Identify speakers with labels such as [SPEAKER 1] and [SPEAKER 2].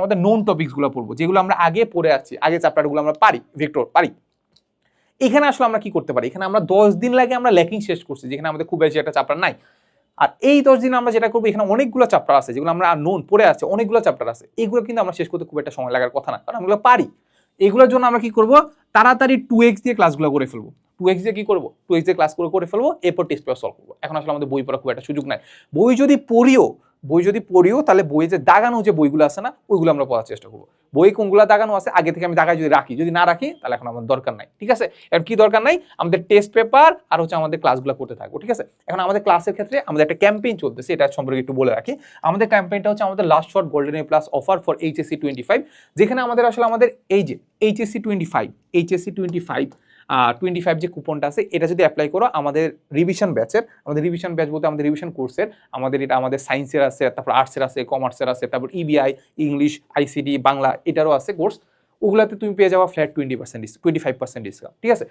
[SPEAKER 1] আমাদের নোন টপিকসগুলো পড়বো, যেগুলো আমরা আগে পড়ে আসছি, আগে চ্যাপ্টারগুলো আমরা পারি, ভেক্টর পারি। এখানে আসলে আমরা কি করতে পারি, এখানে আমরা 10 দিন লাগে আমরা ল্যাকিং শেষ করছি, যেখানে আমাদের খুব বেশি একটা চ্যাপ্টার নাই। আর এই 10 দিন আমরা যেটা করবো, এখানে অনেকগুলো চ্যাপ্টার আছে যেগুলো আমরা নোন পড়ে আছে, অনেকগুলো চ্যাপ্টার আছে, এগুলো কিন্তু আমরা শেষ করতে খুব একটা সময় লাগার কথা না, কারণ আমরা পারি। এগুলোর জন্য আমরা কি করব, তাড়াতাড়ি 2x দিয়ে ক্লাসগুলো করে ফেলবো। 2x দিয়ে কি করবো, 2x দিয়ে ক্লাস করে ফেলবো, এরপর টেস্ট পেপার সলভ করবো। এখন আসলে আমাদের বই পড়া খুব একটা সুযোগ নাই। বই যদি পড়িও তাহলে বইয়ে যে দাগানো যে বইগুলো আছে না, ওইগুলো আমরা পড়ার চেষ্টা করবো। বই কোনগুলো দাগানো আছে আগে থেকে আমি দাগায় যদি রাখি, যদি না রাখি তাহলে এখন আমার দরকার নাই, ঠিক আছে। এখন কি দরকার নাই, আমাদের টেস্ট পেপার আর হচ্ছে আমাদের ক্লাসগুলো করতে থাকবো, ঠিক আছে। এখন আমাদের ক্লাসের ক্ষেত্রে আমাদের একটা ক্যাম্পেইন চলতেছে, এটা সম্পর্কে একটু বলে রাখি। আমাদের ক্যাম্পেইনটা হচ্ছে আমাদের last shot golden A plus offer for HSC 25, যেখানে আমাদের আসলে আমাদের এই যে এইচএসসি 25 যে কুপনটা আছে, এটা যদি অ্যাপ্লাই করো আমাদের রিভিশন ব্যাচ বলতে আমাদের রিভিশন কোর্সের, আমাদের সায়েন্সের আছে, তারপর আর্টসের আছে, কমার্সের আছে, তারপর ইবিআই, ইংলিশ, আইসিডি, বাংলা, এটারও আছে কোর্স। ওগুলাতে তুমি পেয়ে যাওয়া ফ্ল্যাট 25% ডিসকাউন্ট, ঠিক আছে।